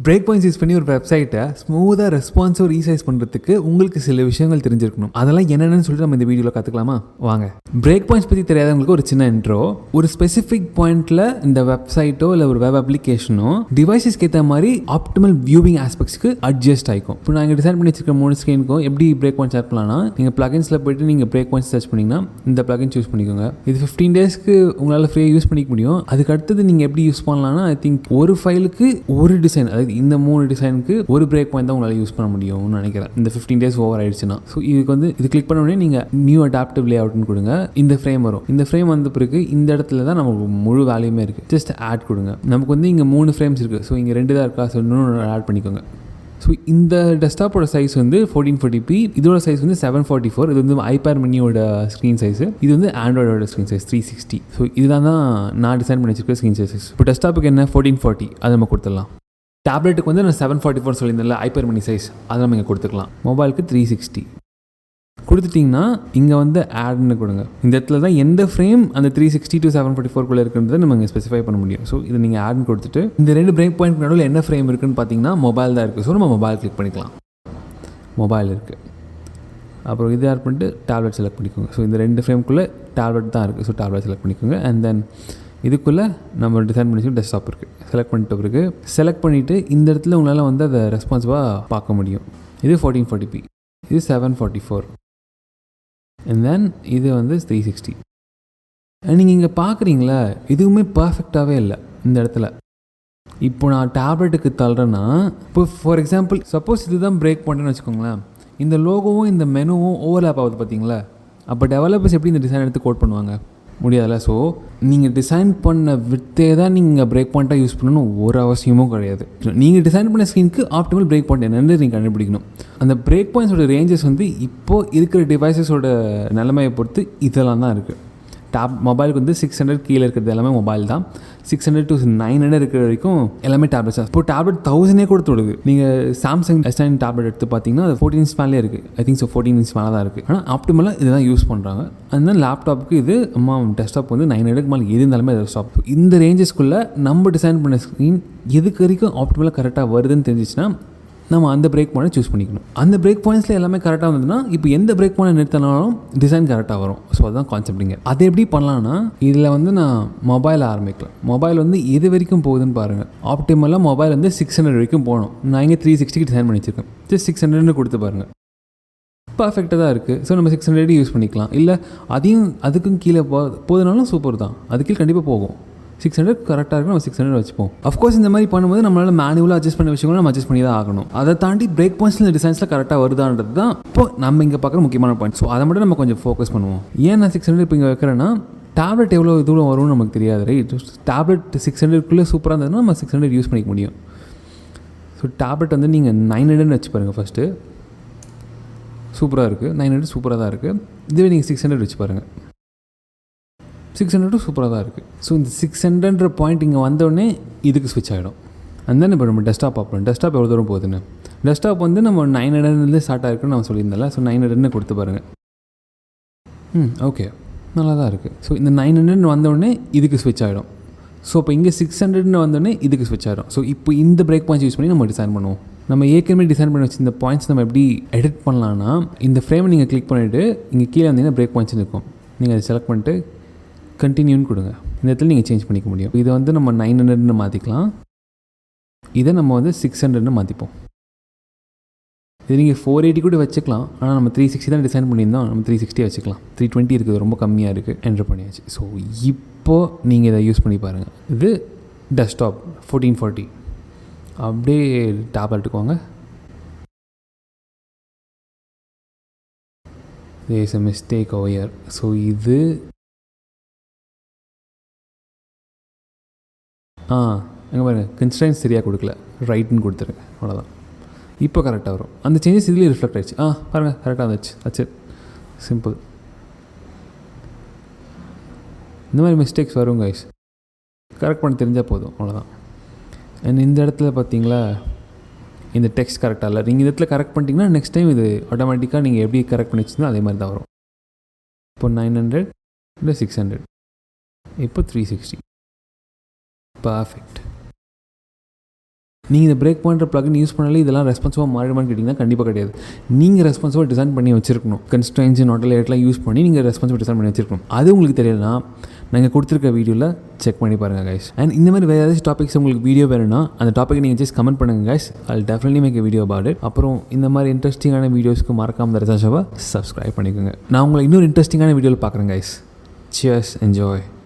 Break points use பண்ணி ஒரு வெப்சைட்டை ஸ்மூத்தாக ரெஸ்பான்ஸாக ரீசைஸ் பண்ணுறதுக்கு உங்களுக்கு சில விஷயங்கள் தெரிஞ்சிருக்கணும். அதெல்லாம் என்னென்னு சொல்லிட்டு நம்ம இந்த வீடியோவில் கற்றுக்கலாமா? வாங்க. பிரேக் பாயிண்ட்ஸ் பற்றி தெரியாதவங்களுக்கு ஒரு சின்ன இன்ட்ரோ. ஒரு ஸ்பெசிஃபிக் பாயிண்ட்டில் இந்த வெப்சைட்டோ இல்லை ஒரு வெப் அப்ளிகேஷனோ டிவைசஸ்க்கு ஏற்ற மாதிரி ஆப்டிமல் வியூவிங் ஆஸ்பெக்ட்ஸ்க்கு அட்ஜஸ்ட் ஆகிக்கும். இப்போ நான் இங்கே டிசைன் பண்ணி வச்சிருக்க 3 ஸ்க்ரீனுக்கும் எப்படி பிரேக் பாயிண்ட்ஸ் ஆட் பண்ணலாம்னா, நீங்கள் பிளகின்ஸில் போய்ட்டு நீங்கள் பிரேக் பாயிண்ட்ஸ் சர்ச் பண்ணிங்கன்னா இந்த பிளகின் சூஸ் பண்ணிக்கோங்க. இது 15 டேஸ்க்கு உங்களால் ஃப்ரீயாக யூஸ் பண்ணிக்க முடியும். அதுக்கு அடுத்தது நீங்கள் எப்படி யூஸ் பண்ணலாம்னா, ஐ திங்க் ஒரு ஃபைலுக்கு ஒரு டிசைன், அதாவது இந்த 3 டிசைனுக்கு ஒரு பிரேக் பாயிண்ட் தான் உங்களால் யூஸ் பண்ண முடியும்னு நினைக்கிறேன். இந்த 15 டேஸ் ஓவர் ஆயிடுச்சுன்னா. ஸோ இதுக்கு வந்து இது கிளிக் பண்ண உடனே நீங்கள் நியூ அடாப்டிவ் லே அவுட்னு கொடுங்க. இந்த ஃப்ரேம் வரும். இந்த ஃப்ரேம் வந்த பிறகு இந்த இடத்துல தான் நமக்கு முழு வேலையுமே இருக்குது. ஜஸ்ட் ஆட் கொடுங்க. நமக்கு வந்து இங்கே 3 ஃப்ரேம்ஸ் இருக்குது. ஸோ இங்கே 2 தான் இருக்கா, ஸோ இன்னொன்று ஆட் பண்ணிக்கோங்க. ஸோ இந்த டெஸ்க்டாப்போட சைஸ் வந்து 1440p, இதோட சைஸ் வந்து 744. இது வந்து ஐபேட் மினியோட ஸ்க்ரீன் சைஸு. இது வந்து ஆண்ட்ராய்டோட ஸ்க்ரீன் சைஸ் 360. ஸோ இதுதான் நான் டிசைன் பண்ணி வச்சிருக்க ஸ்க்ரீன் சைஸஸ். இப்போ டெஸ்க்டாப்புக்கு என்ன 1440, அதை நம்ம கொடுத்துடலாம். டேப்லெட்டுக்கு வந்து நான் 744 சொல்லியிருந்தேன்ல, ஐபர் மினி சைஸ், அதை நம்ம இங்கே கொடுத்துக்கலாம். மொபைலுக்கு 360 கொடுத்துட்டிங்கன்னா இங்கே வந்து ஆட்னு கொடுங்க. இந்த இடத்துல தான் எந்த ஃப்ரேம் அந்த 360 to 744 இருக்குன்றதை நம்ம இங்கே ஸ்பெசிஃபை பண்ண முடியும். ஸோ இது நீங்கள் ஆட்னு கொடுத்துட்டு இந்த 2 பிரேக் பாயிண்ட் நடுவில் என்ன ஃப்ரேம் இருக்குன்னு பார்த்தீங்கன்னா மொபைல் தான் இருக்குது. ஸோ நம்ம மொபைல் கிளிக் பண்ணிக்கலாம். மொபைல் இருக்குது. அப்புறம் இது ஆட் பண்ணிட்டு டேப்லெட் செலக்ட் பண்ணிக்கோங்க. ஸோ இந்த 2 ஃப்ரேம்குள்ளே டேப்லெட் தான் இருக்குது. ஸோ டேப்லெட் செலக்ட் பண்ணிக்கோங்க. அண்ட் தென் இதுக்குள்ளே நம்ம டிசைன் பண்ணி டெஸ்க்டாப் இருக்குது. செலக்ட் பண்ணிட்டு பிறகு செலக்ட் பண்ணிவிட்டு இந்த இடத்துல உங்களால் வந்து அதை ரெஸ்பான்சிவாக பார்க்க முடியும். இது 1440p, இது 744, அண்ட் தென் இது வந்து 360. நீங்கள் இங்கே பார்க்குறீங்களா, எதுவுமே பர்ஃபெக்டாகவே இல்லை இந்த இடத்துல. இப்போ நான் டேப்லெட்டுக்கு தள்ளுறேன்னா, இப்போ ஃபார் எக்ஸாம்பிள் சப்போஸ் இதுதான் பிரேக் பாயிண்ட்னு வச்சுக்கோங்களேன். இந்த லோகோவும் இந்த மெனுவும் ஓவர்லேப் ஆகுது பார்த்தீங்களா? அப்போ டெவலப்பர்ஸ் எப்படி இந்த டிசைன் எடுத்து கோட் பண்ணுவாங்க? முடியாதுல்ல. ஸோ நீங்கள் டிசைன் பண்ண விட்டே தான் நீங்கள் பிரேக் பாயிண்ட்டாக யூஸ் பண்ணணும் ஒரு அவசியமும் கிடையாது. நீங்கள் டிசைன் பண்ண ஸ்க்ரீனுக்கு ஆப்டிமல் பிரேக் பாயிண்ட் என்னென்னு நீங்கள் கண்டுபிடிக்கணும். அந்த பிரேக் பாயிண்ட்ஸோட ரேஞ்சஸ் வந்து இப்போது இருக்கிற டிவைசஸோட நிலைமையை பொறுத்து இதெல்லாம் தான் இருக்குது. மொபைலுக்கு வந்து 600 கீழே இருக்கிறது எல்லாமே மொபைல் தான். 600 to 900 இருக்கிற வரைக்கும் எல்லாமே டேப்லெட்ஸ் தான். இப்போ டேப்லெட் 1000 கொடுத்து விடுது. நீங்கள் சாம்சங் S9 டேப்லெட் எடுத்து பார்த்தீங்கன்னா அது 14 inch மேலே இருக்குது. ஐ திங்க் ஸோ 14 inch மேலே தான் இருக்குது. ஆனால் ஆப்டிமலாக இதுதான் யூஸ் பண்ணுறாங்க. அந்த லேப்டாப்புக்கு இது டெஸ்க்டாப் வந்து 900 மேலே எது இருந்தாலுமே டெஸ்க்டாப். இந்த ரேஞ்சஸ்க்குள்ளே நம்ம டிசைன் பண்ண ஸ்க்ரீன் எதுக்கு வரைக்கும் ஆப்டிமலாக கரெக்டாக வருதுன்னு தெரிஞ்சிச்சுன்னா நம்ம அந்த பிரேக் பாயிண்ட் சூஸ் பண்ணிக்கணும். அந்த பிரேக் பாயிண்ட்ஸில் எல்லாமே கரெக்டாக வந்ததுன்னா இப்போ எந்த பிரேக் பாயிண்ட் நிறுத்தினாலும் டிசைன் கரெக்டாக வரும். ஸோ அதுதான் கான்செப்டிங்க. அதை எப்படி பண்ணலான்னா, இதில் வந்து நான் மொபைல் ஆரம்பிக்கலாம். மொபைல் வந்து எது வரைக்கும் போகுதுன்னு பாருங்கள். ஆப்டிமலாக மொபைல் வந்து 600 வரைக்கும் போகணும். நான் இங்கே 360 டிசைன் பண்ணி வச்சுருக்கேன். ஜஸ்ட் 600 கொடுத்து பாருங்கள். பர்ஃபெக்டாக தான் இருக்குது. ஸோ நம்ம 600 யூஸ் பண்ணிக்கலாம். இல்லை அதுக்கும் கீழே போகுதுனாலும் சூப்பர் தான். அதுக்கு கண்டிப்பாக போகும். 600 கரெக்டாக இருக்கும். நம்ம 600 வச்சுப்போம். அஃப்கோர்ஸ் இந்த மாதிரி பண்ணும்போது நம்மளால் மேனுவலாக அட்ஜஸ்ட் பண்ண விஷயங்களும் நம்ம அட்ஜஸ்ட் பண்ணி தான் ஆகணும். அதை தாண்டி பிரேக் பாயிண்ட்ஸில் இந்த டிசைன்ஸில் கரெக்டாக வருதான்றது தான் இப்போ நம்ம இங்கே பார்க்குற முக்கியமான பாயிண்ட். ஸோ அதை மட்டும் நம்ம கொஞ்சம் ஃபோக்கஸ் பண்ணுவோம். ஏன் நான் 600 இப்போ இங்கே வைக்கிறேன்னா, டேப்லெட் எவ்வளோ தூரம் வரும்னு நமக்கு தெரியாது, ரைட்? டேப்லெட் 600க்குள்ளே சூப்பராக இருந்ததுன்னா நம்ம 600 யூஸ் பண்ணிக்க முடியும். ஸோ டேப்லெட் வந்து நீங்கள் 900 வச்சு பாருங்கள். ஃபஸ்ட்டு சூப்பராக இருக்குது. 900 சூப்பராக தான் இருக்குது. இதுவே நீங்கள் 600 வச்சு பாருங்கள். 600 சூப்பராக தான் இருக்குது. ஸோ இந்த 600 பாயிண்ட் இங்கே வந்தோடனே இதுக்கு ஸ்விட்ச் ஆகிடும். அண்ட் தென் இப்போ நம்ம டெஸ்க்டாப் பார்ப்போம். டெஸ்க்டாப் எவ்வளோ தூரம் போகுதுன்னு. டெஸ்க்டாப் வந்து நம்ம 900 ஸ்டார்ட் ஆகிருக்குன்னு நம்ம சொல்லியிருந்தோம்ல. ஸோ 900 கொடுத்து பாருங்கள். ஓகே, நல்லா தான் இருக்குது. ஸோ இந்த 900 வந்தோடனே இதுக்கு ஸ்விட்ச் ஆகிடும். ஸோ இப்போ இங்கே 600 வந்தோடனே இதுக்கு ஸ்விட்ச் ஆகிடும். ஸோ இப்போ இந்த பிரேக் பாயிண்ட்ஸ் யூஸ் பண்ணி நம்ம டிசைன் பண்ணுவோம். நம்ம ஏற்கனவே டிசைன் பண்ணி வச்சு இந்த பாயிண்ட்ஸ் நம்ம எப்படி எடிட் பண்ணலான்னா, இந்த ஃப்ரேமை நீங்கள் கிளிக் பண்ணிவிட்டு இங்கே கீழே வந்தீங்கன்னா பிரேக் பாயிண்ட்ஸ் இருக்கும். நீங்கள் அதை செலக்ட் பண்ணிட்டு கண்டினியூன்னு கொடுங்க. இந்த இடத்துல நீங்கள் சேஞ்ச் பண்ணிக்க முடியும். இதை வந்து நம்ம 900 மாற்றிக்கலாம். இதை நம்ம வந்து 600 மாற்றிப்போம். இது நீங்கள் 480 கூட வச்சுக்கலாம். ஆனால் நம்ம 360 தான் டிசைன் பண்ணியிருந்தோம். நம்ம 360 வச்சுக்கலாம். 320 இருக்குது, ரொம்ப கம்மியாக இருக்குது. என்டர் பண்ணியாச்சு. ஸோ இப்போது நீங்கள் இதை யூஸ் பண்ணி பாருங்கள். இது டெஸ்க்டாப் 1440. அப்படியே டேப்லெட்டுக்கு வாங்க. there is a mistake over here. So இது எங்கே பாருங்கள், கன்ஸ்ட்ரைன்ஸ் சரியாக கொடுக்கல, ரைட்னு கொடுத்துருங்க. அவ்வளோதான். இப்போ கரெக்டாக வரும். அந்த சேஞ்சஸ் இதுலேயே ரிஃப்ளெக்ட் ஆகிடுச்சு. பாருங்கள், கரெக்டாக வந்துச்சு. அச்சு சிம்பிள். இந்த மாதிரி மிஸ்டேக்ஸ் வரும் கைஸ். கரெக்ட் பண்ண தெரிஞ்சால் போதும், அவ்வளோதான். அண்ட் இந்த இடத்துல பார்த்தீங்களா, இந்த டெக்ஸ்ட் கரெக்டாக இல்லை. நீங்கள் இந்த இடத்துல கரெக்ட் பண்ணிட்டீங்கன்னா நெக்ஸ்ட் டைம் இது ஆட்டோமேட்டிக்காக நீங்கள் எப்படி கரெக்ட் பண்ணி வச்சுருந்தோ அதே மாதிரி தான் வரும். இப்போ 900 இல்லை 600, இப்போ 360. பர்ஃபெக்ட். நீங்கள் இந்த பிரேக் பாயிண்ட் பிளகின் யூஸ் பண்ணாலே இதெல்லாம் ரெஸ்பான்சிவாக மாறிடுமான்னு கேட்டிங்கன்னா கண்டிப்பாக கிடையாது. நீங்கள் ரெஸ்பான்சிவாக டிசைன் பண்ணி வச்சிருக்கணும். கன்ஸ்ட்ரெயின்ஸ் நாட்லாம் யூஸ் பண்ணி நீங்கள் ரெஸ்பான்சிவாக டிசைன் பண்ணி வச்சிருக்கணும். அது உங்களுக்கு தெரியலனா நாங்கள் கொடுத்துருக்க வீடியோவில் செக் பண்ணி பாருங்கள் கைஸ். அண்ட் இந்த மாதிரி வேறு ஏதாச்சும் டாபிக்ஸ் உங்களுக்கு வீடியோ வேணும்னா அந்த டாப்பிக்கை நீங்கள் ஜஸ்ட் கமெண்ட் பண்ணுங்கள் guys. I'll definitely make a video about it. அப்புறம் இந்த மாதிரி இன்ட்ரெஸ்டிங்கான வீடியோஸ்க்கு மறக்காம ரசாஷாவை சப்ஸ்கிரைப் பண்ணிக்கோங்க. நான் உங்களை இன்னொரு இன்ட்ரெஸ்டிங்கான வீடியோவில் பார்க்குறேன் கைஸ். Cheers, enjoy.